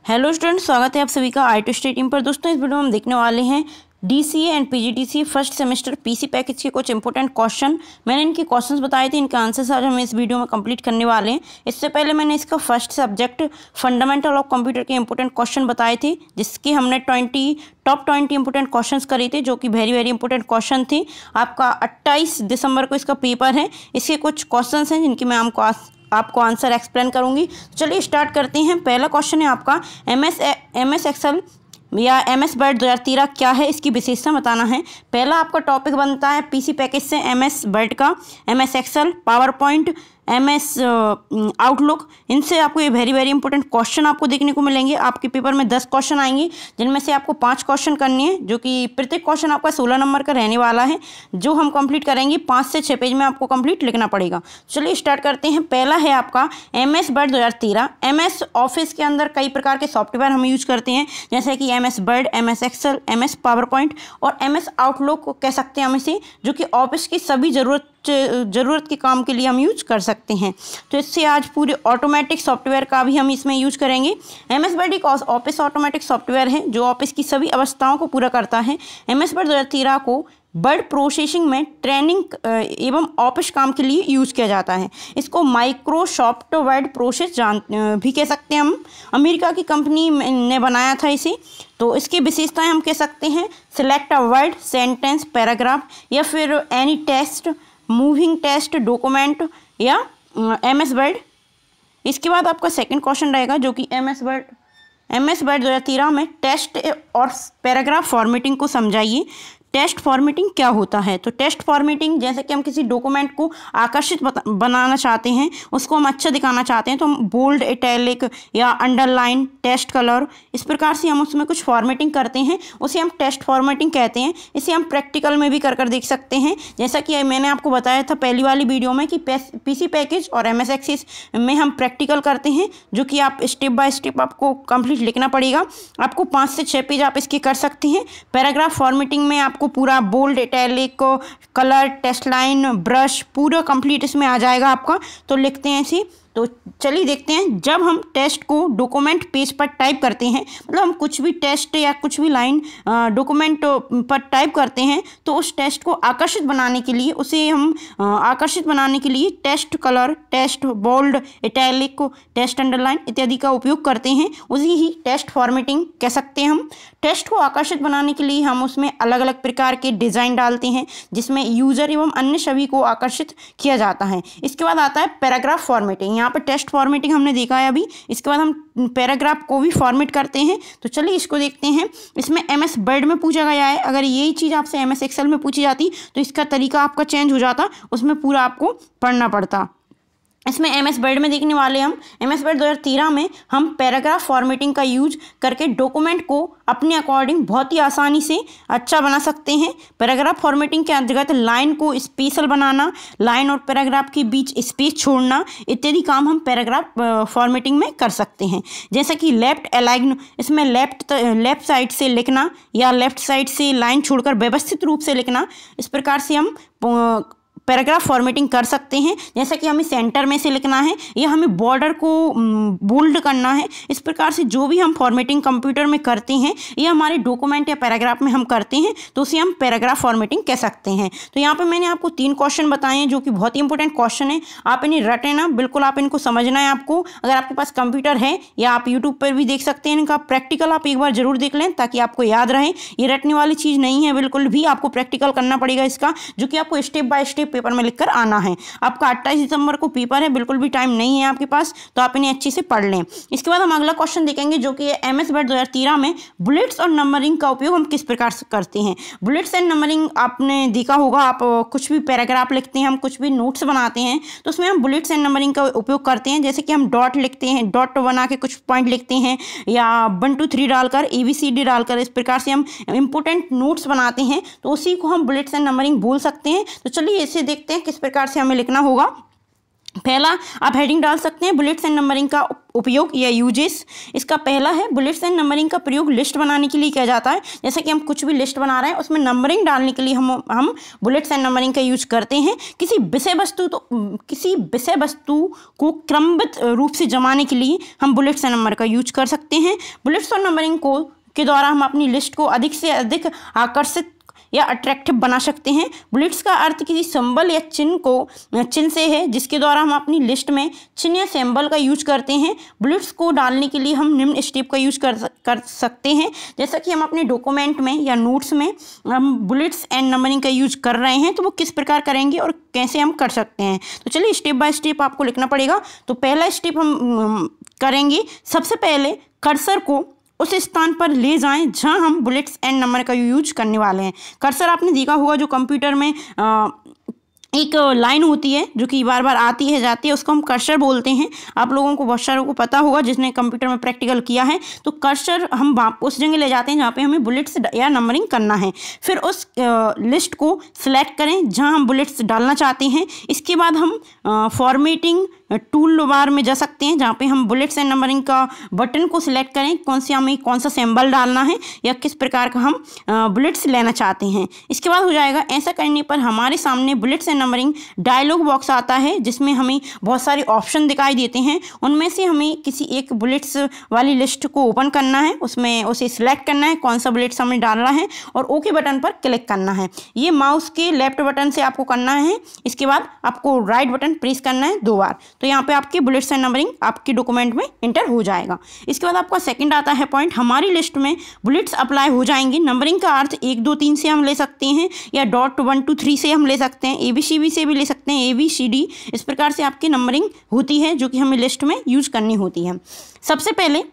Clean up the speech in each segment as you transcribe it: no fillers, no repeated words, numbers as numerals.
Hello student, स्वागत है आप सभी का आई टू स्टडी टीम पर। दोस्तों, इस वीडियो में हम देखने वाले हैं DCA and PGDCA first semester PC package के कुछ इंपॉर्टेंट क्वेश्चन। मैंने इनके क्वेश्चंस बताए थे, इनके आंसर्स आज हम इस वीडियो में कंप्लीट करने वाले हैं। इससे पहले मैंने इसका first subject fundamental of computer के इंपॉर्टेंट क्वेश्चन बताए थे, जिसके हमने टॉप 20 इंपॉर्टेंट क्वेश्चंस करे थे, जो कि वेरी वेरी इंपॉर्टेंट क्वेश्चन थे। आपका 28 दिसंबर को इसका पेपर है। इसके कुछ क्वेश्चन हैं जिनकी मैं आपको आंसर एक्सप्लेन करूंगी। चलिए स्टार्ट करते हैं। पहला क्वेश्चन है आपका एमएस एक्सेल या एमएस वर्ड 2013 क्या है, इसकी विशेषता बताना है। पहला आपका टॉपिक बनता है पीसी पैकेज से एमएस वर्ड का, MS Excel, PowerPoint, MS Outlook. इनसे आपको ये वेरी वेरी इंपॉर्टेंट क्वेश्चन आपको देखने को मिलेंगे। आपके पेपर में 10 क्वेश्चन आएंगे, जिनमें से आपको 5 क्वेश्चन करने हैं, जो कि प्रत्येक क्वेश्चन आपका 16 नंबर का रहने वाला है, जो हम कंप्लीट करेंगे 5 से 6 पेज में आपको कंप्लीट लिखना पड़ेगा। चलिए स्टार्ट करते हैं। पहला है आपका एमएस वर्ड 2013। एमएस ऑफिस के अंदर कई प्रकार के सॉफ्टवेयर हम यूज करते हैं, जैसे कि MS Word, MS Excel, MS PowerPoint और एमएस आउटलुक कह सकते हैं हम इसे, जो कि ऑफिस की सभी ज़रूरत के काम के लिए हम यूज कर सकते हैं। तो इससे आज पूरे ऑटोमेटिक सॉफ्टवेयर का भी हम इसमें यूज करेंगे। एमएस वर्ड एक ऑफिस ऑटोमेटिक सॉफ्टवेयर है, जो ऑफिस की सभी अवस्थाओं को पूरा करता है। एमएस वर्ड 2013 को वर्ड प्रोसेसिंग में ट्रेनिंग एवं ऑफिस काम के लिए यूज किया जाता है। इसको माइक्रोसॉफ्ट वर्ड प्रोसेस भी कह सकते हैं हम। अमेरिका की कंपनी ने बनाया था इसे। तो इसकी विशेषताएं हम कह सकते हैं select a word, sentence, paragraph या फिर any text, moving text, document या एमएस वर्ड। इसके बाद आपका सेकंड क्वेश्चन रहेगा, जो कि एमएस वर्ड 2013 में टेक्स्ट और पैराग्राफ फॉर्मेटिंग को समझाइए। टेक्स्ट फॉर्मेटिंग क्या होता है? तो टेक्स्ट फॉर्मेटिंग, जैसे कि हम किसी डॉक्यूमेंट को आकर्षित बनाना चाहते हैं, उसको हम अच्छा दिखाना चाहते हैं, तो हम बोल्ड, इटैलिक या अंडरलाइन, टेक्स्ट कलर, इस प्रकार से हम उसमें कुछ फॉर्मेटिंग करते हैं, उसे हम टेक्स्ट फॉर्मेटिंग कहते हैं। इसे हम प्रैक्टिकल में भी कर देख सकते हैं, जैसा कि मैंने आपको बताया था पहली वाली वीडियो में कि पीसी पैकेज और एमएस एक्सेस में हम प्रैक्टिकल करते हैं, जो कि आप स्टेप बाय स्टेप आपको कंप्लीट लिखना पड़ेगा। आपको 5 से 6 पेज आप इसके कर सकते हैं। पैराग्राफ फॉर्मेटिंग में आपको पूरा bold, italic, colour, text line, brush पूरा कंप्लीट इसमें आ जाएगा आपका। तो लिखते हैं इसी। तो चलिए देखते हैं, जब हम टेक्स्ट को डॉक्यूमेंट पेज पर टाइप करते हैं, मतलब हम कुछ भी टेक्स्ट या कुछ भी लाइन डॉक्यूमेंट पर टाइप करते हैं, तो उस टेक्स्ट को आकर्षित बनाने के लिए text colour, text bold, italic, text underline इत्यादि का उपयोग करते हैं। उसी ही टेक्स्ट फॉर्मेटिंग कह सकते हैं हम। टेक्स्ट को आकर्षित बनाने के लिए हम उसमें अलग अलग प्रकार के डिज़ाइन डालते हैं, जिसमें यूज़र एवं अन्य सभी को आकर्षित किया जाता है। इसके बाद आता है पैराग्राफ फॉर्मेटिंग। यहाँ पर टेक्स्ट फॉर्मेटिंग हमने देखा है अभी। इसके बाद हम पैराग्राफ को भी फॉर्मेट करते हैं। तो चलिए इसको देखते हैं। इसमें एमएस वर्ड में पूछा गया है। अगर यही चीज़ आपसे एमएस एक्सेल में पूछी जाती तो इसका तरीका आपका चेंज हो जाता, उसमें पूरा आपको पढ़ना पड़ता। इसमें एमएस वर्ड में देखने वाले हम एमएस वर्ड 2013 में हम पैराग्राफ फॉर्मेटिंग का यूज करके डॉक्यूमेंट को अपने अकॉर्डिंग बहुत ही आसानी से अच्छा बना सकते हैं। पैराग्राफ फॉर्मेटिंग के अंतर्गत लाइन को स्पेशल बनाना, लाइन और पैराग्राफ के बीच स्पेस छोड़ना इत्यादि काम हम पैराग्राफ फॉर्मेटिंग में कर सकते हैं। जैसा कि लेफ्ट अलाइन, इसमें लेफ्ट साइड से लिखना या लेफ्ट साइड से लाइन छोड़कर व्यवस्थित रूप से लिखना, इस प्रकार से हम पैराग्राफ फॉर्मेटिंग कर सकते हैं। जैसा कि हमें सेंटर में से लिखना है या हमें बॉर्डर को बोल्ड करना है, इस प्रकार से जो भी हम फॉर्मेटिंग कंप्यूटर में करते हैं या हमारे डॉक्यूमेंट या पैराग्राफ में हम करते हैं, तो उसे हम पैराग्राफ फॉर्मेटिंग कह सकते हैं। तो यहाँ पे मैंने आपको 3 क्वेश्चन बताए हैं, जो कि बहुत ही इंपॉर्टेंट क्वेश्चन है। आप इन्हें रटें ना, बिल्कुल आप इनको समझना है आपको। अगर आपके पास कंप्यूटर है या आप यूट्यूब पर भी देख सकते हैं, इनका प्रैक्टिकल आप एक बार जरूर देख लें, ताकि आपको याद रहे। ये रटने वाली चीज़ नहीं है बिल्कुल भी, आपको प्रैक्टिकल करना पड़ेगा इसका, जो कि आपको स्टेप बाय स्टेप पेपर में लिखकर आना है। आपका 28 दिसंबर को पेपर है, बिल्कुल भी टाइम नहीं है आपके पास, तो आप इन्हें अच्छे से पढ़ लें। इसके बाद हम अगला क्वेश्चन देखेंगे, जो कि एमएस वर्ड 2013 में बुलेट्स और नंबरिंग का उपयोग हम किस प्रकार से करते हैं। बुलेट्स एंड नंबरिंग आपने देखा होगा, आप कुछ भी पैराग्राफ लिखते हैं, हम कुछ भी नोट्स बनाते हैं, तो उसमें हम बुलेट्स एंड नंबरिंग का उपयोग करते हैं। जैसे कि हम डॉट लिखते हैं, डॉट बना के कुछ पॉइंट लिखते हैं, या 1 2 3 डालकर ABCD डालकर इस प्रकार से हम इंपॉर्टेंट नोट्स बनाते हैं, तो उसी को हम बुलेट्स एंड नंबरिंग बोल सकते हैं। तो चलिए इसे देखते हैं किस प्रकार से हमें लिखना होगा। पहला आप हेडिंग डाल सकते हैं बुलेट्स एंड नंबरिंग का उपयोग या यूजेस। इसका पहला है बुलेट्स एंड नंबरिंग का प्रयोग लिस्ट बनाने के लिए किया जाता है। जैसे कि हम कुछ भी लिस्ट बना रहे हैं उसमें नंबरिंग डालने के लिए हम बुलेट्स एंड नंबरिंग का यूज करते हैं। किसी विषय वस्तु को क्रमबद्ध रूप से जमाने के लिए हम बुलेट्स एंड नंबर का यूज कर सकते हैं। बुलेट्स और नंबरिंग के द्वारा हम अपनी लिस्ट को अधिक से अधिक आकर्षित या अट्रैक्टिव बना सकते हैं। बुलेट्स का अर्थ किसी सिंबल या चिन्ह से है जिसके द्वारा हम अपनी लिस्ट में चिन्ह या सिंबल का यूज करते हैं। बुलेट्स को डालने के लिए हम निम्न स्टेप का यूज कर सकते हैं। जैसा कि हम अपने डॉक्यूमेंट में या नोट्स में हम बुलेट्स एंड नंबरिंग का यूज कर रहे हैं, तो वो किस प्रकार करेंगे और कैसे हम कर सकते हैं। तो चलिए स्टेप बाय स्टेप आपको लिखना पड़ेगा। तो पहला स्टेप हम करेंगे, सबसे पहले कर्सर को उस स्थान पर ले जाएं जहां हम बुलेट्स एंड नंबर का यूज करने वाले हैं। कर्सर आपने देखा होगा जो कंप्यूटर में एक लाइन होती है जो कि बार बार आती है जाती है, उसको हम कर्सर बोलते हैं। आप लोगों को बहुत सारों को पता होगा जिसने कंप्यूटर में प्रैक्टिकल किया है। तो कर्सर हम उस जगह ले जाते हैं जहाँ पे हमें बुलेट्स या नंबरिंग करना है। फिर उस लिस्ट को सिलेक्ट करें जहाँ हम बुलेट्स डालना चाहते हैं। इसके बाद हम फॉर्मेटिंग टूल बार में जा सकते हैं जहाँ पे हम बुलेट्स एंड नंबरिंग का बटन को सिलेक्ट करें, हमें कौन सा सिंबल डालना है या किस प्रकार का हम बुलेट्स लेना चाहते हैं। इसके बाद हो जाएगा, ऐसा करने पर हमारे सामने bullets and numbering dialog box आता है जिसमें हमें बहुत सारे ऑप्शन दिखाई देते हैं। उनमें से हमें किसी एक बुलेट्स वाली लिस्ट को ओपन करना है, उसमें उसे सिलेक्ट करना है कौन सा बुलेट्स हमें डालना है और ओके बटन पर क्लिक करना है। ये माउस के लेफ्ट बटन से आपको करना है। इसके बाद आपको राइट बटन प्रेस करना है 2 बार, तो यहाँ पे आपके बुलेट्स एंड नंबरिंग आपके डॉक्यूमेंट में एंटर हो जाएगा। इसके बाद आपका सेकंड आता है पॉइंट, हमारी लिस्ट में बुलेट्स अप्लाई हो जाएंगे। नंबरिंग का अर्थ 1 2 3 से हम ले सकते हैं या डॉट 1 2 3 से हम ले सकते हैं, ABCD से भी ले सकते हैं, ABCD। इस प्रकार से आपकी नंबरिंग होती है जो कि हमें लिस्ट में यूज करनी होती है। सबसे पहले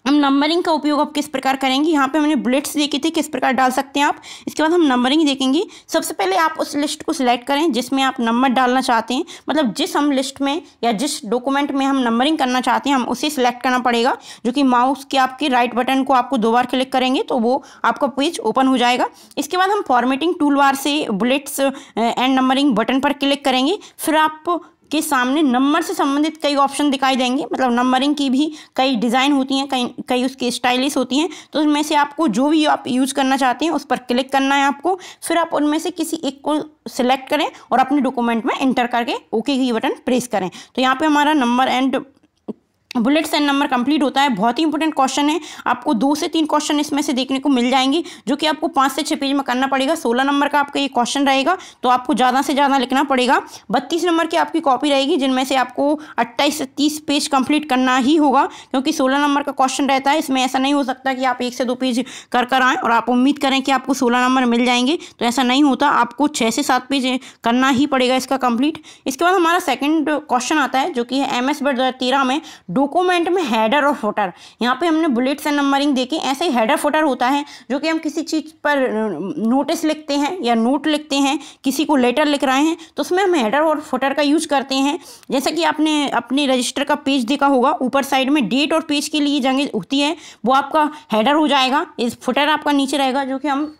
हम नंबरिंग का उपयोग अब किस प्रकार करेंगे, यहाँ पे हमने बुलेट्स देखी थी किस प्रकार डाल सकते हैं आप। इसके बाद हम नंबरिंग देखेंगे। सबसे पहले आप उस लिस्ट को सिलेक्ट करें जिसमें आप नंबर डालना चाहते हैं, मतलब जिस हम लिस्ट में या जिस डॉक्यूमेंट में हम नंबरिंग करना चाहते हैं हम उसे सिलेक्ट करना पड़ेगा, जो कि माउस के आपके राइट बटन को आपको 2 बार क्लिक करेंगे तो वो आपका पेज ओपन हो जाएगा। इसके बाद हम फॉर्मेटिंग टूल बार से बुलेट्स एंड नंबरिंग बटन पर क्लिक करेंगे। फिर आप के सामने नंबर से संबंधित कई ऑप्शन दिखाई देंगे, मतलब नंबरिंग की भी कई डिज़ाइन होती हैं, कई उसकी स्टाइलिश होती हैं। तो उसमें से आपको जो भी आप यूज़ करना चाहते हैं उस पर क्लिक करना है आपको। फिर आप उनमें से किसी एक को सिलेक्ट करें और अपने डॉक्यूमेंट में एंटर करके ओके की बटन प्रेस करें। तो यहाँ पे हमारा number and bullets and number complete होता है। बहुत ही इंपॉर्टेंट क्वेश्चन है, आपको 2 से 3 क्वेश्चन इसमें से देखने को मिल जाएंगे जो कि आपको 5 से 6 पेज में करना पड़ेगा। 16 नंबर का आपका ये क्वेश्चन रहेगा तो आपको ज़्यादा से ज़्यादा लिखना पड़ेगा। 32 नंबर की आपकी कॉपी रहेगी जिनमें से आपको 28 से 30 पेज कंप्लीट करना ही होगा, क्योंकि 16 नंबर का क्वेश्चन रहता है। इसमें ऐसा नहीं हो सकता कि आप 1 से 2 पेज कर आएँ और आप उम्मीद करें कि आपको 16 नंबर मिल जाएंगे, तो ऐसा नहीं होता। आपको 6 से 7 पेज करना ही पड़ेगा इसका कंप्लीट। इसके बाद हमारा सेकेंड क्वेश्चन आता है जो कि है MS वर्ड 2013 में डॉक्यूमेंट में हेडर और फुटर। यहाँ पे हमने बुलेट्स एंड नंबरिंग देखी। ऐसे ही हेडर फुटर होता है जो कि हम किसी चीज़ पर नोटिस लिखते हैं या नोट लिखते हैं, किसी को लेटर लिख रहे हैं तो उसमें हम हेडर और फुटर का यूज करते हैं। जैसा कि आपने अपने रजिस्टर का पेज देखा होगा, ऊपर साइड में डेट और पेज के लिए जगह होती है, वो आपका हेडर हो जाएगा। इस फुटर आपका नीचे रहेगा जो कि हम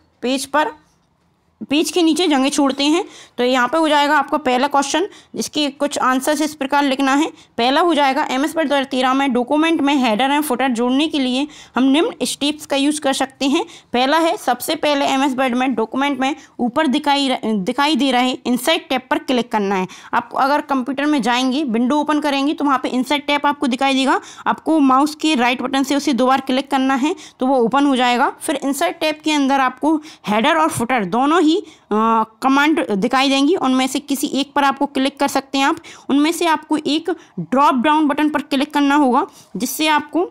पेज के नीचे जगह छोड़ते हैं। तो यहाँ पे हो जाएगा आपका पहला क्वेश्चन, जिसके कुछ आंसर्स इस प्रकार लिखना है। पहला हो जाएगा MS वर्ड 2013 में डॉक्यूमेंट में हेडर एंड फुटर जोड़ने के लिए हम निम्न स्टेप्स का यूज कर सकते हैं। पहला है, सबसे पहले MS वर्ड में डॉक्यूमेंट में ऊपर दिखाई दे रहे इंसर्ट टैब पर क्लिक करना है। आप अगर कंप्यूटर में जाएंगे, विंडो ओपन करेंगे तो वहाँ पे इंसर्ट टैब आपको दिखाई देगा। आपको माउस के राइट बटन से उसे 2 बार क्लिक करना है तो वो ओपन हो जाएगा। फिर इंसर्ट टैब के अंदर आपको हेडर और फुटर दोनों ही कमांड दिखाई देंगी। उनमें से किसी एक पर आपको क्लिक कर सकते हैं आप। उनमें से आपको एक ड्रॉप डाउन बटन पर क्लिक करना होगा जिससे आपको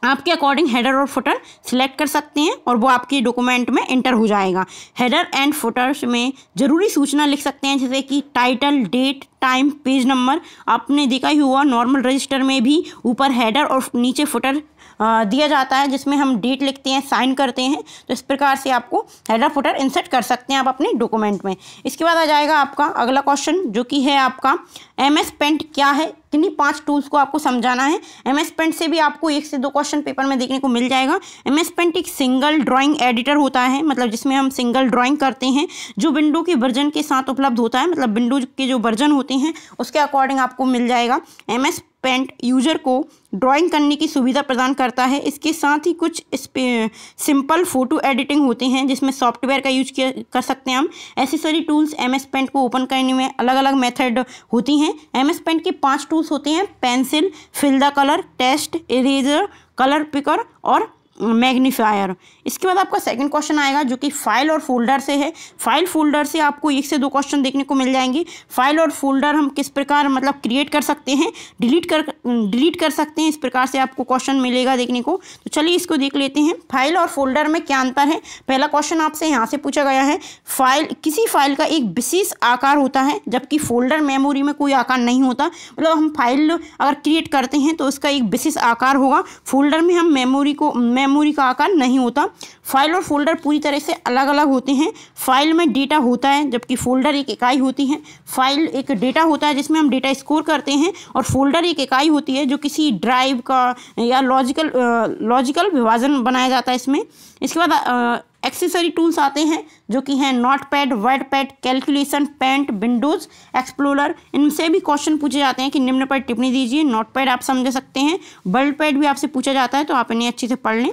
आपके अकॉर्डिंग हेडर और फुटर सिलेक्ट कर सकते हैं और वो आपके डॉक्यूमेंट में एंटर हो जाएगा। हेडर एंड फुटर्स में ज़रूरी सूचना लिख सकते हैं जैसे कि title, date, time, page number. आपने देखा ही हुआ नॉर्मल रजिस्टर में भी ऊपर हेडर और नीचे फुटर दिया जाता है जिसमें हम डेट लिखते हैं, साइन करते हैं। तो इस प्रकार से आपको हेडर फुटर इंसर्ट कर सकते हैं आप अपने डॉक्यूमेंट में। इसके बाद आ जाएगा आपका अगला क्वेश्चन जो कि है आपका MS पेंट क्या है। किन्हीं 5 टूल्स को आपको समझाना है। MS पेंट से भी आपको 1 से 2 क्वेश्चन पेपर में देखने को मिल जाएगा। MS पेंट एक सिंगल ड्राइंग एडिटर होता है, मतलब जिसमें हम सिंगल ड्राइंग करते हैं, जो विंडो के वर्जन के साथ उपलब्ध होता है। मतलब विंडो के जो वर्जन होते होते हैं उसके अकॉर्डिंग आपको मिल जाएगा। MS पेंट यूजर को ड्राइंग करने की सुविधा प्रदान करता है। इसके साथ ही कुछ सिंपल फ़ोटो एडिटिंग होते हैं जिसमें सॉफ्टवेयर का यूज कर सकते हैं हम। ऐसी सारी टूल्स MS पेंट को ओपन करने में अलग अलग मेथड होती हैं। MS पेंट के 5 टूल्स होते हैं: pencil, fill the colour, text, eraser, colour picker और मैग्नीफायर। इसके बाद आपका सेकंड क्वेश्चन आएगा जो कि फाइल और फोल्डर से है। फाइल फोल्डर से आपको 1 से 2 क्वेश्चन देखने को मिल जाएंगे। फाइल और फोल्डर हम किस प्रकार मतलब क्रिएट कर सकते हैं, डिलीट कर सकते हैं, इस प्रकार से आपको क्वेश्चन मिलेगा देखने को। तो चलिए इसको देख लेते हैं। फाइल और फोल्डर में क्या अंतर है। पहला क्वेश्चन आपसे यहाँ से पूछा गया है, किसी फाइल का एक विशेष आकार होता है जबकि फोल्डर मेमोरी में कोई आकार नहीं होता। मतलब हम फाइल अगर क्रिएट करते हैं तो उसका एक विशेष आकार होगा, फोल्डर में हम मेमोरी का आकार नहीं होता। फाइल और फोल्डर पूरी तरह से अलग अलग होते हैं। फाइल में डेटा होता है जबकि फोल्डर एक इकाई होती है। फाइल एक डेटा होता है जिसमें हम डेटा स्टोर करते हैं और फोल्डर एक इकाई होती है जो किसी ड्राइव का या लॉजिकल विभाजन बनाया जाता है इसमें। इसके बाद एक्सेसरी टूल्स आते हैं जो कि हैं Notepad, WordPad, calculation, Paint, Windows Explorer. इनसे भी क्वेश्चन पूछे जाते हैं कि निम्न पर टिप्पणी दीजिए। नोटपैड आप समझ सकते हैं, वर्डपैड भी आपसे पूछा जाता है तो आप इन्हें अच्छे से पढ़ लें।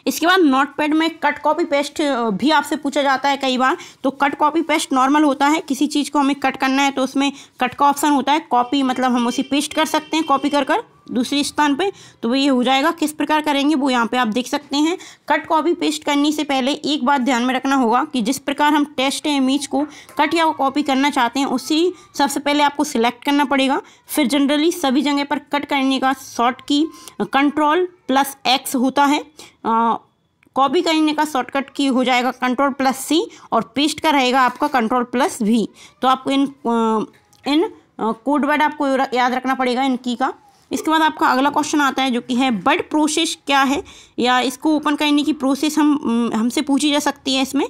इसके बाद नोटपैड में कट कॉपी पेस्ट भी आपसे पूछा जाता है कई बार। तो कट कॉपी पेस्ट नॉर्मल होता है, किसी चीज़ को हमें कट करना है तो उसमें कट का ऑप्शन होता है। कॉपी मतलब हम उसे पेस्ट कर सकते हैं कॉपी कर दूसरे स्थान पे, तो वो ये हो जाएगा। किस प्रकार करेंगे वो यहाँ पे आप देख सकते हैं। कट कॉपी पेस्ट करने से पहले एक बात ध्यान में रखना होगा कि जिस प्रकार हम टेक्स्ट या इमेज को कट या कॉपी करना चाहते हैं उसी सबसे पहले आपको सिलेक्ट करना पड़ेगा। फिर जनरली सभी जगह पर कट करने का शॉर्ट की Ctrl+X होता है। कॉपी करने का शॉर्टकट की हो जाएगा Ctrl+C और पेस्ट का रहेगा आपका Ctrl+V। तो आपको इन कोड वर्ड आपको याद रखना पड़ेगा इन की का। इसके बाद आपका अगला क्वेश्चन आता है जो कि है वर्ड प्रोसेस क्या है, या इसको ओपन करने की प्रोसेस हमसे पूछी जा सकती है इसमें।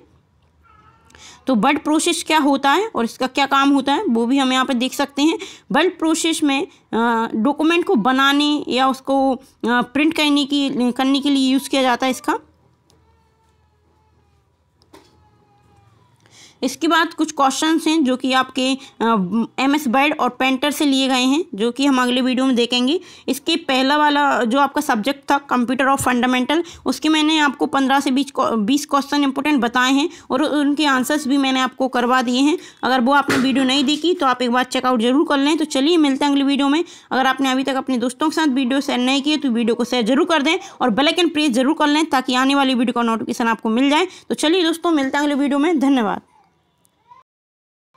तो वर्ड प्रोसेस क्या होता है और इसका क्या काम होता है वो भी हम यहाँ पे देख सकते हैं। वर्ड प्रोसेस में डॉक्यूमेंट को बनाने या उसको प्रिंट करने के लिए यूज़ किया जाता है इसका। इसके बाद कुछ क्वेश्चंस हैं जो कि आपके MS वर्ड और पेंटर से लिए गए हैं जो कि हम अगले वीडियो में देखेंगे। इसके पहला वाला जो आपका सब्जेक्ट था कंप्यूटर ऑफ फंडामेंटल, उसके मैंने आपको 15 से 20 क्वेश्चन इंपॉर्टेंट बताए हैं और उनके आंसर्स भी मैंने आपको करवा दिए हैं। अगर वो आपने वीडियो नहीं देखी तो आप एक बार चेकआउट जरूर कर लें। तो चलिए मिलते हैं अगली वीडियो में। अगर आपने अभी तक अपने दोस्तों के साथ वीडियो शेयर नहीं किए तो वीडियो को शेयर जरूर कर दें और बेल आइकन प्रेस जरूर कर लें ताकि आने वाली वीडियो का नोटिफिकेशन आपको मिल जाए। तो चलिए दोस्तों मिलते हैं अगले वीडियो में। धन्यवाद।